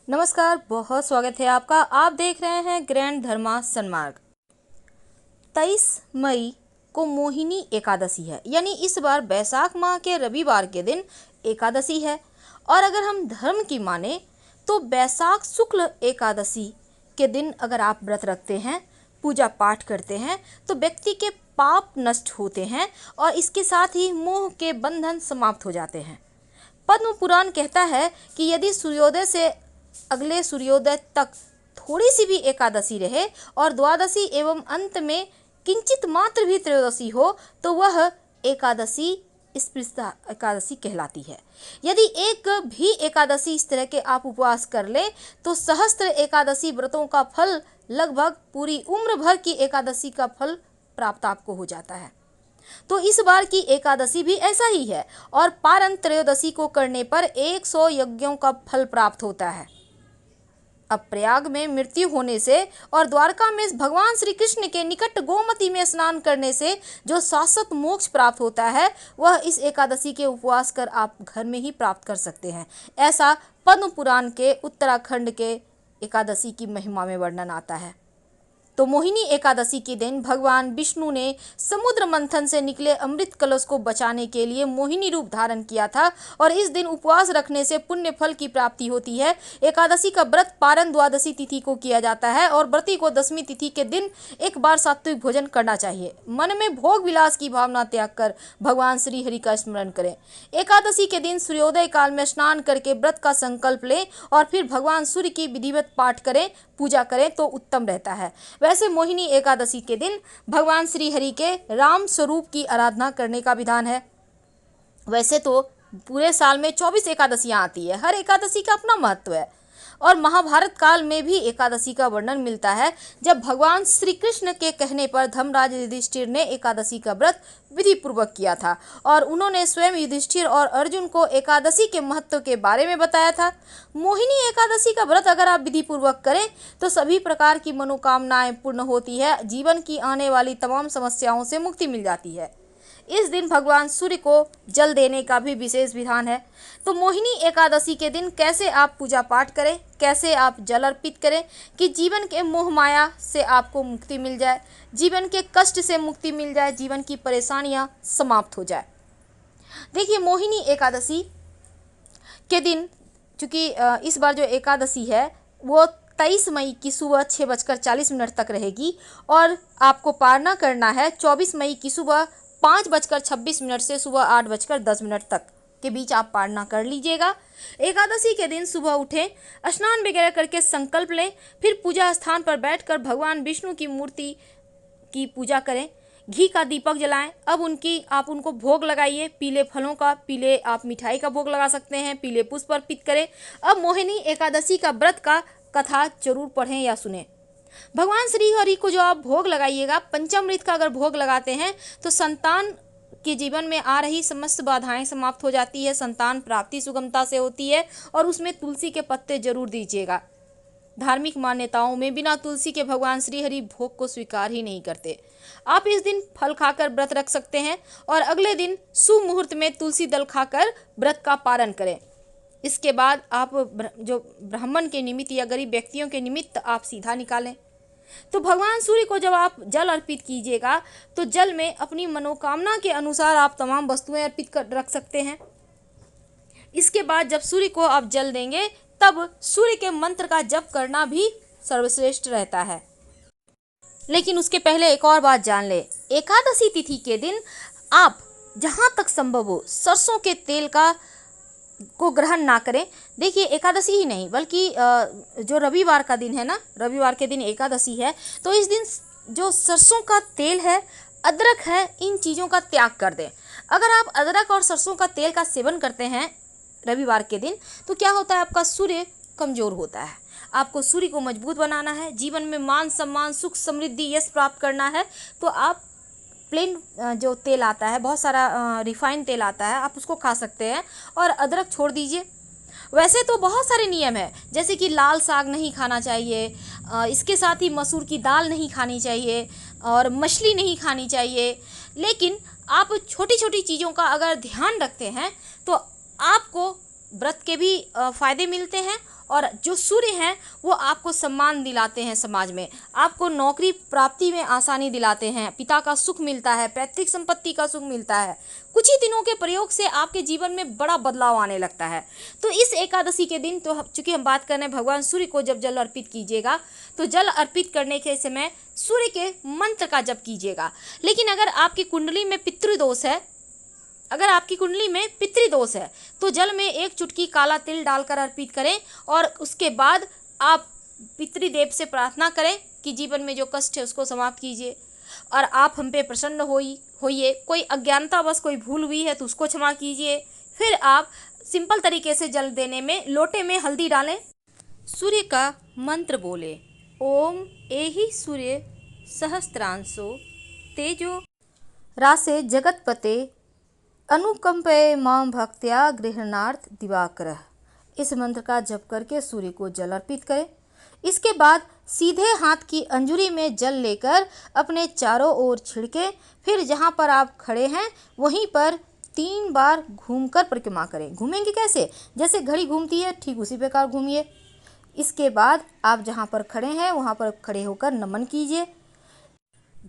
नमस्कार, बहुत स्वागत है आपका। आप देख रहे हैं ग्रैंड धर्मा सन्मार्ग। 23 मई को मोहिनी एकादशी है, यानी इस बार बैसाख माह के रविवार के दिन एकादशी है। और अगर हम धर्म की माने तो बैसाख शुक्ल एकादशी के दिन अगर आप व्रत रखते हैं, पूजा पाठ करते हैं, तो व्यक्ति के पाप नष्ट होते हैं और इसके साथ ही मोह के बंधन समाप्त हो जाते हैं। पद्म पुराण कहता है कि यदि सूर्योदय से अगले सूर्योदय तक थोड़ी सी भी एकादशी रहे और द्वादशी एवं अंत में किंचित मात्र भी त्रयोदशी हो तो वह एकादशी स्पृशता एकादशी कहलाती है। यदि एक भी एकादशी इस तरह के आप उपवास कर ले तो सहस्त्र एकादशी व्रतों का फल, लगभग पूरी उम्र भर की एकादशी का फल प्राप्त आपको हो जाता है। तो इस बार की एकादशी भी ऐसा ही है और पारण त्रयोदशी को करने पर 100 यज्ञों का फल प्राप्त होता है। अब प्रयाग में मृत्यु होने से और द्वारका में भगवान श्री कृष्ण के निकट गोमती में स्नान करने से जो शाश्वत मोक्ष प्राप्त होता है, वह इस एकादशी के उपवास कर आप घर में ही प्राप्त कर सकते हैं। ऐसा पद्म पुराण के उत्तराखंड के एकादशी की महिमा में वर्णन आता है। तो मोहिनी एकादशी के दिन भगवान विष्णु ने समुद्र मंथन से निकले अमृत कलश को बचाने के लिए मोहिनी रूप धारण किया था और इस दिन उपवास रखने से पुण्य फल की प्राप्ति होती है। एकादशी का व्रत पारण द्वादशी तिथि को किया जाता है और व्रती को दशमी तिथि के दिन एक बार सात्विक भोजन करना चाहिए। मन में भोग विलास की भावना त्याग कर भगवान श्री हरि का स्मरण करें। एकादशी के दिन सूर्योदय काल में स्नान करके व्रत का संकल्प लें और फिर भगवान सूर्य की विधिवत पाठ करें, पूजा करें तो उत्तम रहता है। वैसे मोहिनी एकादशी के दिन भगवान श्री हरि के राम स्वरूप की आराधना करने का विधान है। वैसे तो पूरे साल में 24 एकादशियां आती है, हर एकादशी का अपना महत्व है और महाभारत काल में भी एकादशी का वर्णन मिलता है, जब भगवान श्री कृष्ण के कहने पर धर्मराज युधिष्ठिर ने एकादशी का व्रत विधि पूर्वक किया था और उन्होंने स्वयं युधिष्ठिर और अर्जुन को एकादशी के महत्व के बारे में बताया था। मोहिनी एकादशी का व्रत अगर आप विधि पूर्वक करें तो सभी प्रकार की मनोकामनाएं पूर्ण होती है, जीवन की आने वाली तमाम समस्याओं से मुक्ति मिल जाती है। इस दिन भगवान सूर्य को जल देने का भी विशेष विधान है। तो मोहिनी एकादशी के दिन कैसे आप पूजा पाठ करें, कैसे आप जल अर्पित करें कि जीवन के मोह माया से आपको मुक्ति मिल जाए, जीवन के कष्ट से मुक्ति मिल जाए, जीवन की परेशानियां समाप्त हो जाए। देखिए, मोहिनी एकादशी के दिन चूँकि इस बार जो एकादशी है वो 23 मई की सुबह 6:40 तक रहेगी और आपको पारना करना है 24 मई की सुबह 5:26 से सुबह 8:10 तक के बीच आप पारना कर लीजिएगा। एकादशी के दिन सुबह उठें, स्नान वगैरह करके संकल्प लें, फिर पूजा स्थान पर बैठकर भगवान विष्णु की मूर्ति की पूजा करें, घी का दीपक जलाएं। अब आप उनको भोग लगाइए, पीले फलों का, पीले आप मिठाई का भोग लगा सकते हैं, पीले पुष्प अर्पित करें। अब मोहिनी एकादशी का व्रत का कथा जरूर पढ़ें या सुनें। भगवान श्री हरि को जो आप भोग लगाइएगा, पंचामृत का अगर भोग लगाते हैं तो संतान के जीवन में आ रही समस्त बाधाएं समाप्त हो जाती है, संतान प्राप्ति सुगमता से होती है और उसमें तुलसी के पत्ते जरूर दीजिएगा। धार्मिक मान्यताओं में बिना तुलसी के भगवान श्री हरि भोग को स्वीकार ही नहीं करते। आप इस दिन फल खाकर व्रत रख सकते हैं और अगले दिन सुमुहूर्त में तुलसी दल खाकर व्रत का पारण करें। इसके बाद आप जो ब्राह्मण के निमित्त या गरीब व्यक्तियों के निमित्त आप सीधा निकालें। तो भगवान सूर्य को जब आप जल अर्पित कीजिएगा तो जल में अपनी मनोकामना के अनुसार आप तमाम वस्तुएं अर्पित कर रख सकते हैं। इसके बाद जब सूर्य को आप जल देंगे तब सूर्य के मंत्र का जप करना भी सर्वश्रेष्ठ रहता है। लेकिन उसके पहले एक और बात जान ले, एकादशी तिथि के दिन आप जहां तक संभव हो सरसों के तेल को ग्रहण ना करें। देखिए, एकादशी ही नहीं बल्कि जो रविवार का दिन है ना, रविवार के दिन एकादशी है, तो इस दिन जो सरसों का तेल है, अदरक है, इन चीज़ों का त्याग कर दें। अगर आप अदरक और सरसों का तेल का सेवन करते हैं रविवार के दिन तो क्या होता है, आपका सूर्य कमज़ोर होता है। आपको सूर्य को मजबूत बनाना है, जीवन में मान सम्मान सुख समृद्धि यश प्राप्त करना है, तो आप प्लेन जो तेल आता है, बहुत सारा रिफाइंड तेल आता है, आप उसको खा सकते हैं और अदरक छोड़ दीजिए। वैसे तो बहुत सारे नियम है, जैसे कि लाल साग नहीं खाना चाहिए, इसके साथ ही मसूर की दाल नहीं खानी चाहिए और मछली नहीं खानी चाहिए। लेकिन आप छोटी छोटी चीज़ों का अगर ध्यान रखते हैं तो आपको व्रत के भी फायदे मिलते हैं, और जो सूर्य हैं वो आपको सम्मान दिलाते हैं समाज में, आपको नौकरी प्राप्ति में आसानी दिलाते हैं, पिता का सुख मिलता है, पैतृक संपत्ति का सुख मिलता है। कुछ ही दिनों के प्रयोग से आपके जीवन में बड़ा बदलाव आने लगता है। तो इस एकादशी के दिन, तो चूंकि हम बात कर रहे हैं भगवान सूर्य को जब जल अर्पित कीजिएगा, तो जल अर्पित करने के समय सूर्य के मंत्र का जप कीजिएगा। लेकिन अगर आपकी कुंडली में पितृदोष है, तो जल में एक चुटकी काला तिल डालकर अर्पित करें, और उसके बाद आप पितृदेव से प्रार्थना करें कि जीवन में जो कष्ट है उसको समाप्त कीजिए, और आप हम पे प्रसन्न होइए। कोई अज्ञानतावश कोई भूल हुई है तो उसको क्षमा कीजिए। फिर आप सिंपल तरीके से जल देने में लोटे में हल्दी डालें, सूर्य का मंत्र बोले, ओम एहि सूर्य सहस्त्रांशो तेजो रासे जगतपते अनुकंपे मां भक्त्या गृहणार्थ दिवाकर। इस मंत्र का जप करके सूर्य को जल अर्पित करें। इसके बाद सीधे हाथ की अंजुरी में जल लेकर अपने चारों ओर छिड़के, फिर जहां पर आप खड़े हैं वहीं पर 3 बार घूमकर परिक्रमा करें। घूमेंगे कैसे? जैसे घड़ी घूमती है ठीक उसी प्रकार घूमिए। इसके बाद आप जहां पर खड़े हैं वहां पर खड़े होकर नमन कीजिए।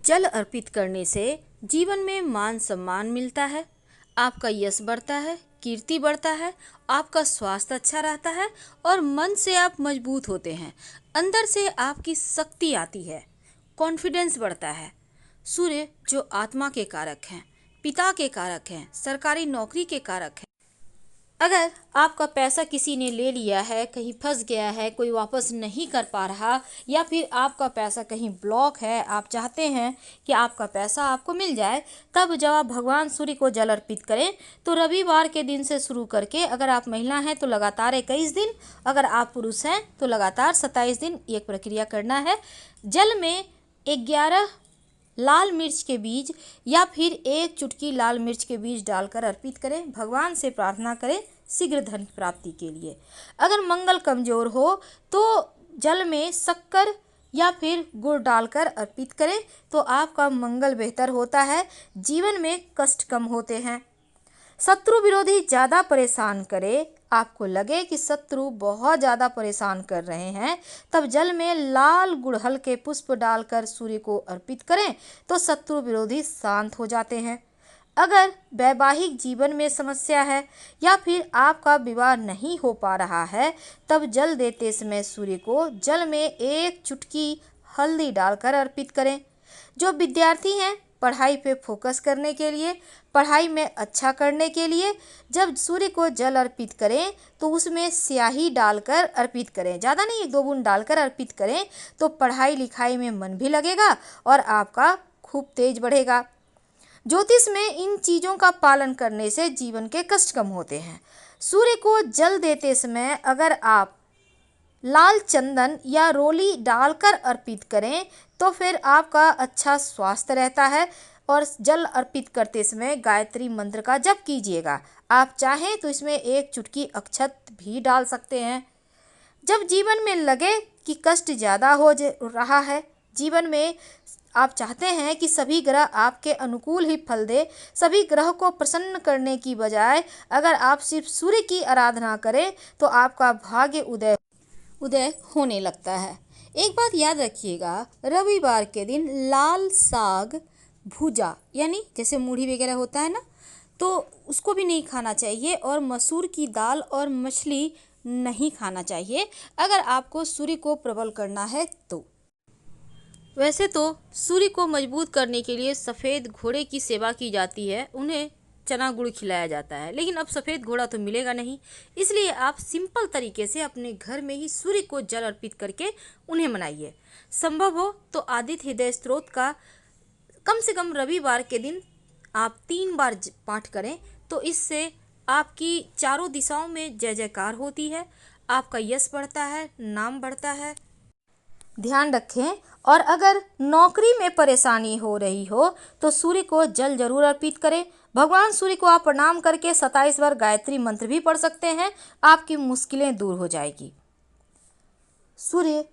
जल अर्पित करने से जीवन में मान सम्मान मिलता है, आपका यश बढ़ता है, कीर्ति बढ़ता है, आपका स्वास्थ्य अच्छा रहता है, और मन से आप मजबूत होते हैं, अंदर से आपकी शक्ति आती है, कॉन्फिडेंस बढ़ता है। सूर्य जो आत्मा के कारक हैं, पिता के कारक हैं, सरकारी नौकरी के कारक हैं। अगर आपका पैसा किसी ने ले लिया है, कहीं फंस गया है, कोई वापस नहीं कर पा रहा, या फिर आपका पैसा कहीं ब्लॉक है, आप चाहते हैं कि आपका पैसा आपको मिल जाए, तब जब आप भगवान सूर्य को जल अर्पित करें तो रविवार के दिन से शुरू करके, अगर आप महिला हैं तो लगातार 21 दिन, अगर आप पुरुष हैं तो लगातार 27 दिन ये प्रक्रिया करना है। जल में 11 लाल मिर्च के बीज या फिर 1 चुटकी लाल मिर्च के बीज डालकर अर्पित करें। भगवान से प्रार्थना करें शीघ्र धन प्राप्ति के लिए। अगर मंगल कमजोर हो तो जल में शक्कर या फिर गुड़ डालकर अर्पित करें, तो आपका मंगल बेहतर होता है, जीवन में कष्ट कम होते हैं। शत्रु विरोधी ज़्यादा परेशान करे, आपको लगे कि शत्रु बहुत ज़्यादा परेशान कर रहे हैं, तब जल में लाल गुड़हल के पुष्प डालकर सूर्य को अर्पित करें तो शत्रु विरोधी शांत हो जाते हैं। अगर वैवाहिक जीवन में समस्या है या फिर आपका विवाह नहीं हो पा रहा है, तब जल देते समय सूर्य को जल में 1 चुटकी हल्दी डालकर अर्पित करें। जो विद्यार्थी हैं, पढ़ाई पे फोकस करने के लिए, पढ़ाई में अच्छा करने के लिए जब सूर्य को जल अर्पित करें तो उसमें स्याही डालकर अर्पित करें, ज़्यादा नहीं 1-2 बूंद डालकर अर्पित करें, तो पढ़ाई लिखाई में मन भी लगेगा और आपका खूब तेज बढ़ेगा। ज्योतिष में इन चीज़ों का पालन करने से जीवन के कष्ट कम होते हैं। सूर्य को जल देते समय अगर आप लाल चंदन या रोली डालकर अर्पित करें तो फिर आपका अच्छा स्वास्थ्य रहता है। और जल अर्पित करते समय गायत्री मंत्र का जप कीजिएगा। आप चाहें तो इसमें 1 चुटकी अक्षत भी डाल सकते हैं। जब जीवन में लगे कि कष्ट ज़्यादा हो रहा है, जीवन में आप चाहते हैं कि सभी ग्रह आपके अनुकूल ही फल दे, सभी ग्रह को प्रसन्न करने की बजाय अगर आप सिर्फ सूर्य की आराधना करें तो आपका भाग्य उदय होने लगता है। एक बात याद रखिएगा, रविवार के दिन लाल साग भुजा, यानी जैसे मूढ़ी वगैरह होता है ना, तो उसको भी नहीं खाना चाहिए, और मसूर की दाल और मछली नहीं खाना चाहिए अगर आपको सूर्य को प्रबल करना है तो। वैसे तो सूर्य को मजबूत करने के लिए सफ़ेद घोड़े की सेवा की जाती है, उन्हें चना गुड़ खिलाया जाता है, लेकिन अब सफ़ेद घोड़ा तो मिलेगा नहीं, इसलिए आप सिंपल तरीके से अपने घर में ही सूर्य को जल अर्पित करके उन्हें मनाइए। संभव हो तो आदित्य हृदय स्तोत्र का कम से कम रविवार के दिन आप 3 बार पाठ करें, तो इससे आपकी चारों दिशाओं में जय जयकार होती है, आपका यश बढ़ता है, नाम बढ़ता है। ध्यान रखें, और अगर नौकरी में परेशानी हो रही हो तो सूर्य को जल जरूर अर्पित करें। भगवान सूर्य को आप प्रणाम करके 27 बार गायत्री मंत्र भी पढ़ सकते हैं, आपकी मुश्किलें दूर हो जाएगी। सूर्य